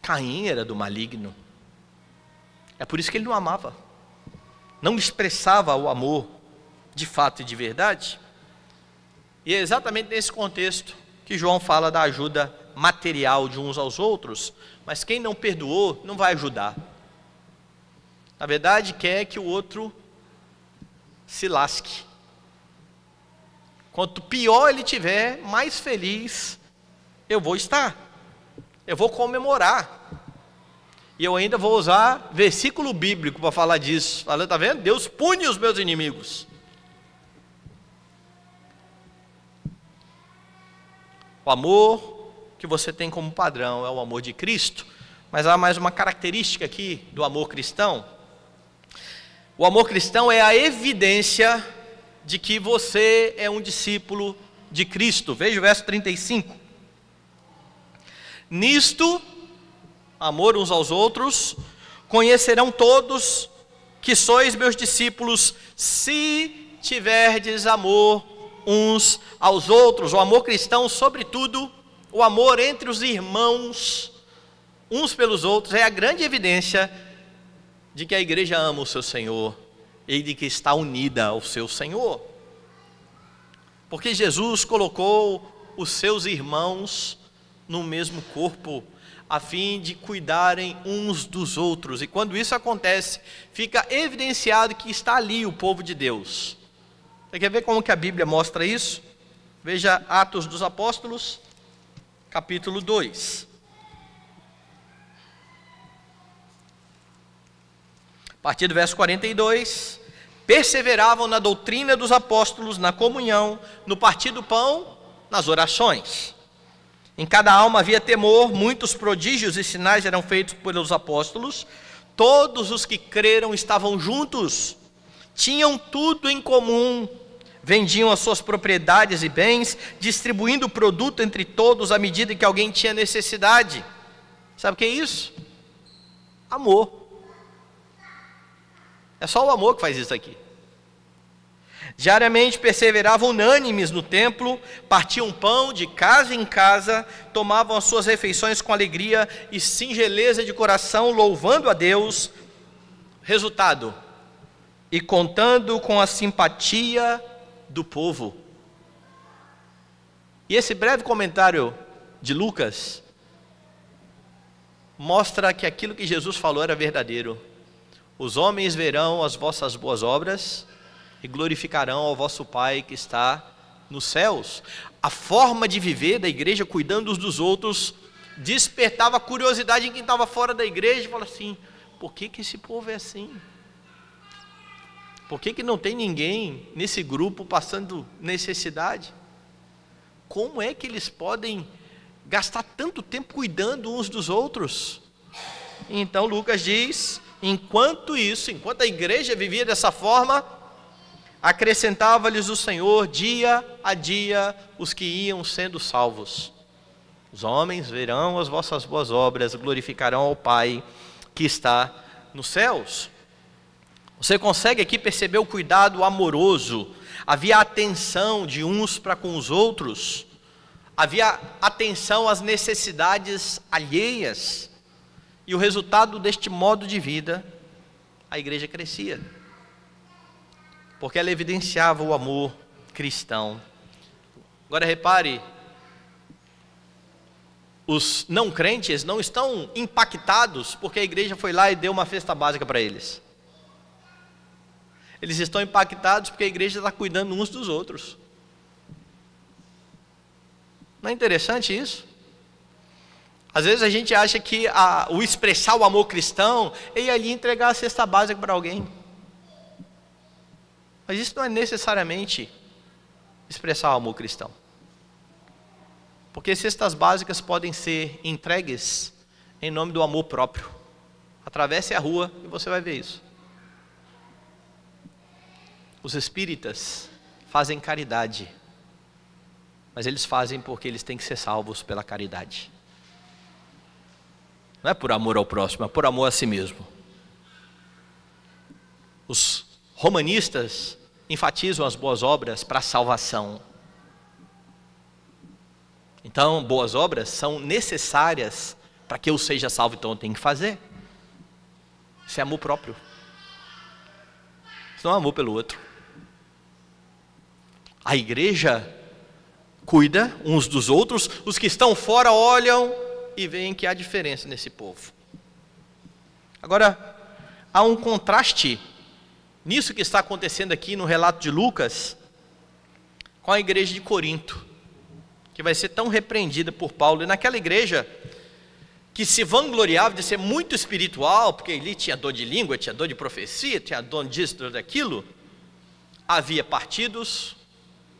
Caim era do maligno. É por isso que ele não amava, não expressava o amor de fato e de verdade. E é exatamente nesse contexto que João fala da ajuda material de uns aos outros. Mas quem não perdoou não vai ajudar. Na verdade, quer que o outro se lasque. Quanto pior ele tiver, mais feliz eu vou estar. Eu vou comemorar. E eu ainda vou usar versículo bíblico para falar disso. Está vendo? Deus pune os meus inimigos. O amor que você tem como padrão é o amor de Cristo. Mas há mais uma característica aqui do amor cristão. O amor cristão é a evidência de que você é um discípulo de Cristo. Veja o verso 35. Nisto, amor uns aos outros, conhecerão todos que sois meus discípulos, se tiverdes amor uns aos outros. O amor cristão, sobretudo, o amor entre os irmãos, uns pelos outros, é a grande evidência de que a igreja ama o seu Senhor e de que está unida ao seu Senhor. Porque Jesus colocou os seus irmãos no mesmo corpo, a fim de cuidarem uns dos outros. E quando isso acontece, fica evidenciado que está ali o povo de Deus. Você quer ver como que a Bíblia mostra isso? Veja Atos dos Apóstolos, capítulo 2. A partir do verso 42, perseveravam na doutrina dos apóstolos, na comunhão, no partir do pão, nas orações. Em cada alma havia temor, muitos prodígios e sinais eram feitos pelos apóstolos. Todos os que creram estavam juntos, tinham tudo em comum, vendiam as suas propriedades e bens, distribuindo o produto entre todos à medida que alguém tinha necessidade. Sabe o que é isso? Amor. É só o amor que faz isso aqui. Diariamente perseveravam unânimes no templo, partiam pão de casa em casa, tomavam as suas refeições com alegria e singeleza de coração, louvando a Deus. Resultado: e contando com a simpatia do povo. E esse breve comentário de Lucas mostra que aquilo que Jesus falou era verdadeiro. os homens verão as vossas boas obras e glorificarão ao vosso Pai que está nos céus. A forma de viver da igreja, cuidando uns dos outros, despertava curiosidade em quem estava fora da igreja e falava assim: por que esse povo é assim? Por que não tem ninguém nesse grupo passando necessidade? Como é que eles podem gastar tanto tempo cuidando uns dos outros? Então Lucas diz: enquanto a igreja vivia dessa forma, acrescentava-lhes o Senhor dia a dia os que iam sendo salvos. Os homens verão as vossas boas obras, glorificarão ao Pai que está nos céus. Você consegue aqui perceber o cuidado amoroso? Havia atenção de uns para com os outros, havia atenção às necessidades alheias, e o resultado deste modo de vida, a igreja crescia, porque ela evidenciava o amor cristão. Agora repare, os não crentes não estão impactados porque a igreja foi lá e deu uma cesta básica para eles. Eles estão impactados porque a igreja está cuidando uns dos outros. Não é interessante isso? Às vezes a gente acha que o expressar o amor cristão é ir ali entregar a cesta básica para alguém. Mas isso não é necessariamente expressar o amor cristão. Porque cestas básicas podem ser entregues em nome do amor próprio. Atravesse a rua e você vai ver isso. Os espíritas fazem caridade, mas eles fazem porque eles têm que ser salvos pela caridade. Não é por amor ao próximo, é por amor a si mesmo. Os romanistas enfatizam as boas obras para a salvação. Então, boas obras são necessárias para que eu seja salvo, então eu tenho que fazer. Isso é amor próprio. Isso não é amor pelo outro. A igreja cuida uns dos outros, os que estão fora olham e veem que há diferença nesse povo. Agora, há um contraste nisso que está acontecendo aqui no relato de Lucas, com a igreja de Corinto, que vai ser tão repreendida por Paulo. E naquela igreja, que se vangloriava de ser muito espiritual, porque ali tinha dom de língua, tinha dom de profecia, tinha dom disso, dom daquilo, havia partidos.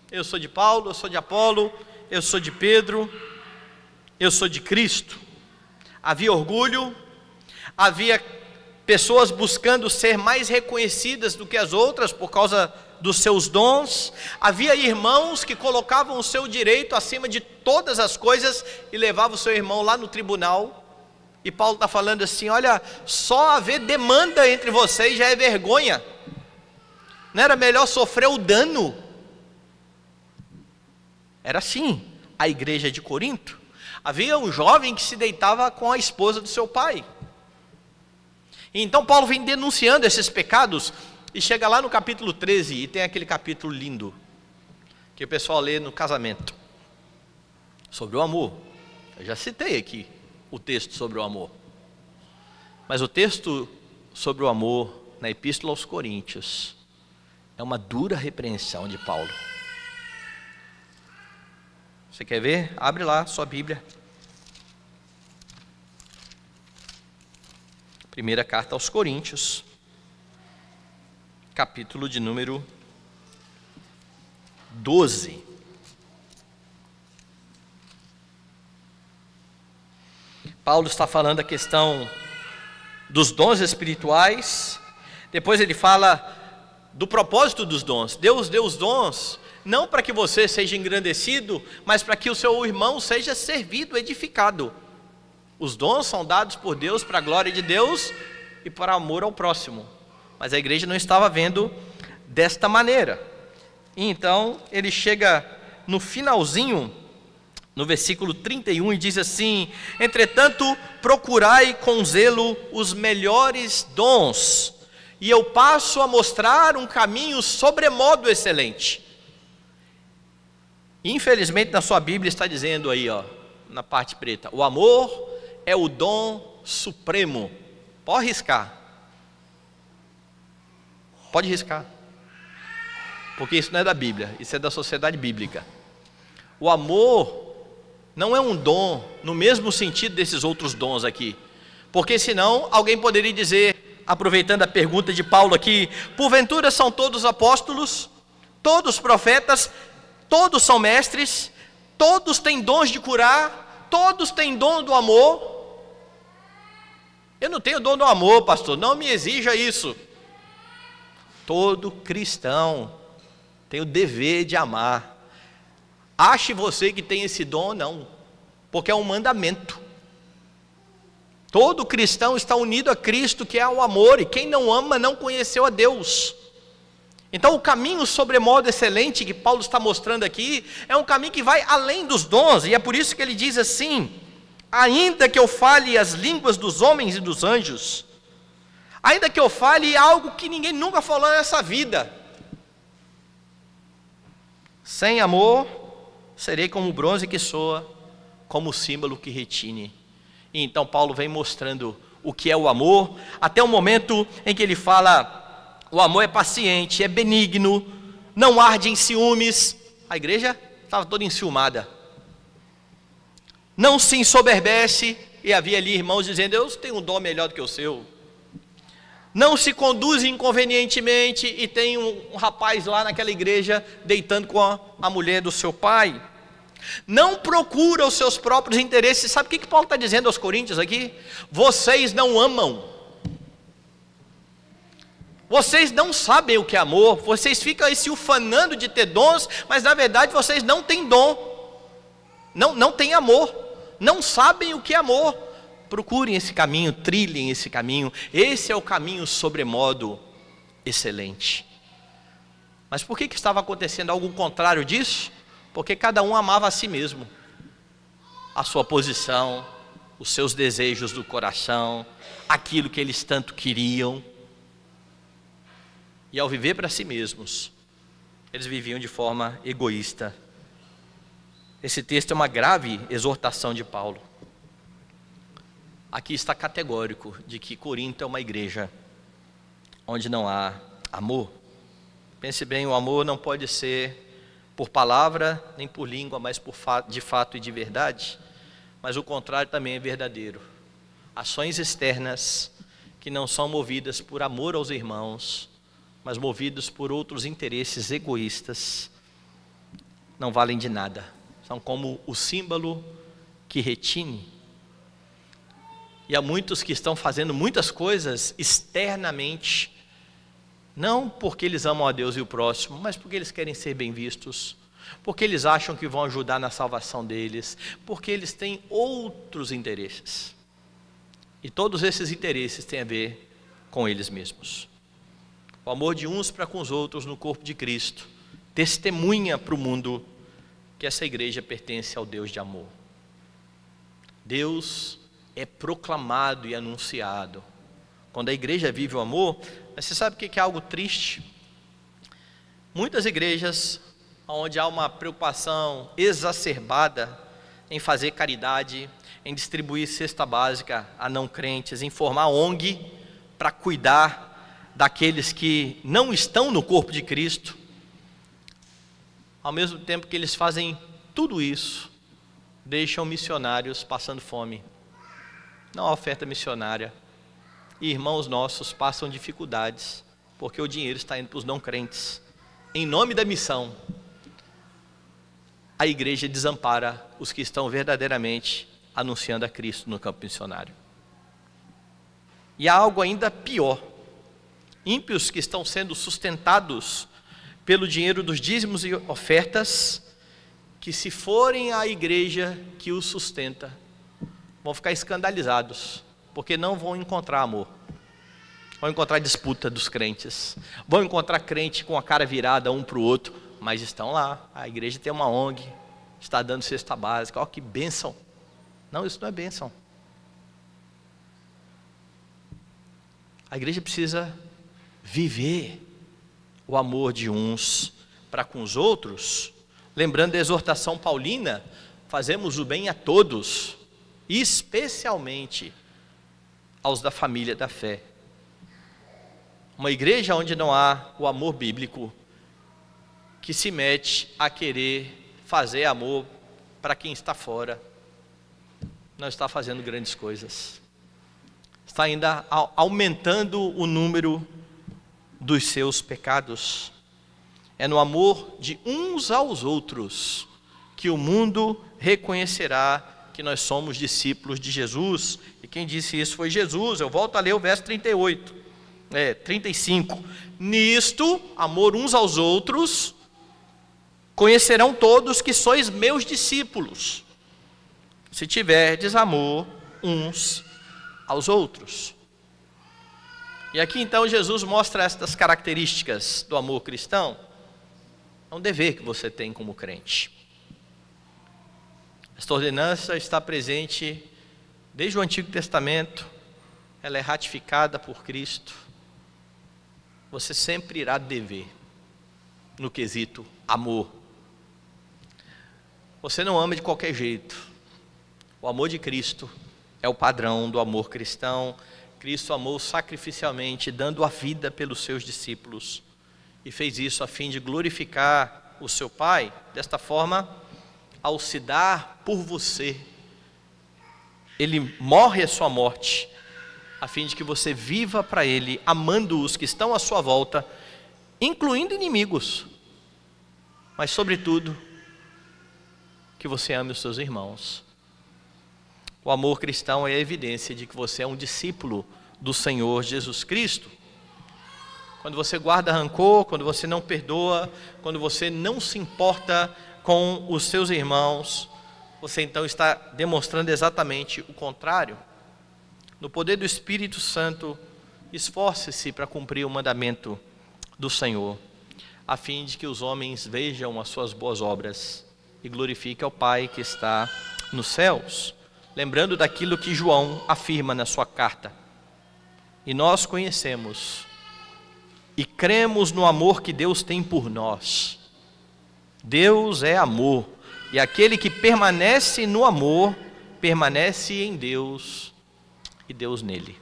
Eu sou de Paulo, eu sou de Apolo, eu sou de Pedro, eu sou de Cristo. Havia orgulho, havia pessoas buscando ser mais reconhecidas do que as outras por causa dos seus dons. Havia irmãos que colocavam o seu direito acima de todas as coisas e levavam o seu irmão lá no tribunal. E Paulo está falando assim: olha, só haver demanda entre vocês já é vergonha. Não era melhor sofrer o dano? Era assim a igreja de Corinto. Havia um jovem que se deitava com a esposa do seu pai. E então Paulo vem denunciando esses pecados, e chega lá no capítulo 13, e tem aquele capítulo lindo, que o pessoal lê no casamento, sobre o amor. Eu já citei aqui o texto sobre o amor. Mas o texto sobre o amor, na Epístola aos Coríntios, é uma dura repreensão de Paulo. Você quer ver? Abre lá sua Bíblia. Primeira carta aos Coríntios, capítulo de número 12. Paulo está falando a questão dos dons espirituais. Depois ele fala do propósito dos dons. Deus deu os dons não para que você seja engrandecido, mas para que o seu irmão seja servido, edificado. Os dons são dados por Deus para a glória de Deus e para amor ao próximo. Mas a igreja não estava vendo desta maneira. E então ele chega no finalzinho, no versículo 31, e diz assim: entretanto, procurai com zelo os melhores dons, e eu passo a mostrar um caminho sobremodo excelente. Infelizmente na sua Bíblia está dizendo aí, ó, na parte preta, o amor é o dom supremo. Pode riscar. Pode riscar. Porque isso não é da Bíblia, isso é da sociedade bíblica. O amor não é um dom no mesmo sentido desses outros dons aqui. Porque senão alguém poderia dizer, aproveitando a pergunta de Paulo aqui, porventura são todos apóstolos, todos profetas, todos são mestres, todos têm dons de curar, todos têm dom do amor. Eu não tenho dom do amor, pastor, não me exija isso. Todo cristão tem o dever de amar. Ache você que tem esse dom ou não, porque é um mandamento. Todo cristão está unido a Cristo, que é o amor, e quem não ama não conheceu a Deus. Então o caminho sobremodo excelente que Paulo está mostrando aqui, é um caminho que vai além dos dons, e é por isso que ele diz assim, ainda que eu fale as línguas dos homens e dos anjos, ainda que eu fale algo que ninguém nunca falou nessa vida, sem amor, serei como o bronze que soa, como o símbolo que retine. E então Paulo vem mostrando o que é o amor, até o momento em que ele fala, o amor é paciente, é benigno, não arde em ciúmes. A igreja estava toda enciumada. Não se ensoberbece, e havia ali irmãos dizendo, eu tenho um dom melhor do que o seu. Não se conduz inconvenientemente, e tem um rapaz lá naquela igreja deitando com a mulher do seu pai. Não procura os seus próprios interesses. Sabe o que Paulo está dizendo aos coríntios aqui? Vocês não amam. Vocês não sabem o que é amor. Vocês ficam aí se ufanando de ter dons, mas na verdade vocês não têm dom. Não têm amor. Não sabem o que é amor. Procurem esse caminho, trilhem esse caminho. Esse é o caminho sobremodo excelente. Mas por que estava acontecendo algo contrário disso? Porque cada um amava a si mesmo, a sua posição, os seus desejos do coração, aquilo que eles tanto queriam. E ao viver para si mesmos, eles viviam de forma egoísta. Esse texto é uma grave exortação de Paulo. Aqui está categórico de que Corinto é uma igreja onde não há amor. Pense bem, o amor não pode ser por palavra, nem por língua, mas de fato e de verdade. Mas o contrário também é verdadeiro. Ações externas que não são movidas por amor aos irmãos, mas movidos por outros interesses egoístas, não valem de nada. São como o símbolo que retine. E há muitos que estão fazendo muitas coisas externamente, não porque eles amam a Deus e o próximo, mas porque eles querem ser bem vistos, porque eles acham que vão ajudar na salvação deles, porque eles têm outros interesses. E todos esses interesses têm a ver com eles mesmos. O amor de uns para com os outros no corpo de Cristo testemunha para o mundo que essa igreja pertence ao Deus de amor. Deus é proclamado e anunciado quando a igreja vive o amor. Mas você sabe o que é algo triste? Muitas igrejas onde há uma preocupação exacerbada em fazer caridade, em distribuir cesta básica a não crentes, em formar ONG para cuidar daqueles que não estão no corpo de Cristo, ao mesmo tempo que eles fazem tudo isso, deixam missionários passando fome. Não há oferta missionária. E irmãos nossos passam dificuldades, porque o dinheiro está indo para os não crentes. Em nome da missão, a igreja desampara os que estão verdadeiramente anunciando a Cristo no campo missionário. E há algo ainda pior. Ímpios que estão sendo sustentados pelo dinheiro dos dízimos e ofertas, que se forem à igreja que os sustenta, vão ficar escandalizados, porque não vão encontrar amor. Vão encontrar disputa dos crentes, vão encontrar crente com a cara virada um para o outro, mas estão lá, a igreja tem uma ONG, está dando cesta básica, ó que bênção. Não, isso não é bênção. A igreja precisa viver o amor de uns para com os outros, lembrando da exortação paulina, fazemos o bem a todos, especialmente aos da família da fé. Uma igreja onde não há o amor bíblico, que se mete a querer fazer amor para quem está fora, não está fazendo grandes coisas. Está ainda aumentando o número dos seus pecados. É no amor de uns aos outros que o mundo reconhecerá que nós somos discípulos de Jesus. E quem disse isso foi Jesus. Eu volto a ler o verso 35. Nisto, amor uns aos outros, conhecerão todos que sois meus discípulos, se tiverdes amor uns aos outros. E aqui então Jesus mostra estas características do amor cristão. É um dever que você tem como crente. Esta ordenança está presente desde o Antigo Testamento, ela é ratificada por Cristo. Você sempre irá dever no quesito amor. Você não ama de qualquer jeito. O amor de Cristo é o padrão do amor cristão. Cristo amou sacrificialmente, dando a vida pelos seus discípulos, e fez isso a fim de glorificar o seu Pai. Desta forma, ao se dar por você, Ele morre a sua morte, a fim de que você viva para Ele, amando os que estão à sua volta, incluindo inimigos, mas sobretudo, que você ame os seus irmãos. O amor cristão é a evidência de que você é um discípulo do Senhor Jesus Cristo. Quando você guarda rancor, quando você não perdoa, quando você não se importa com os seus irmãos, você então está demonstrando exatamente o contrário. No poder do Espírito Santo, esforce-se para cumprir o mandamento do Senhor, a fim de que os homens vejam as suas boas obras e glorifiquem ao Pai que está nos céus. Lembrando daquilo que João afirma na sua carta: e nós conhecemos e cremos no amor que Deus tem por nós. Deus é amor, e aquele que permanece no amor, permanece em Deus, e Deus nele.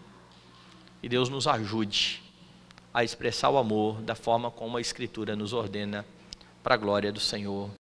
E Deus nos ajude a expressar o amor da forma como a Escritura nos ordena, para a glória do Senhor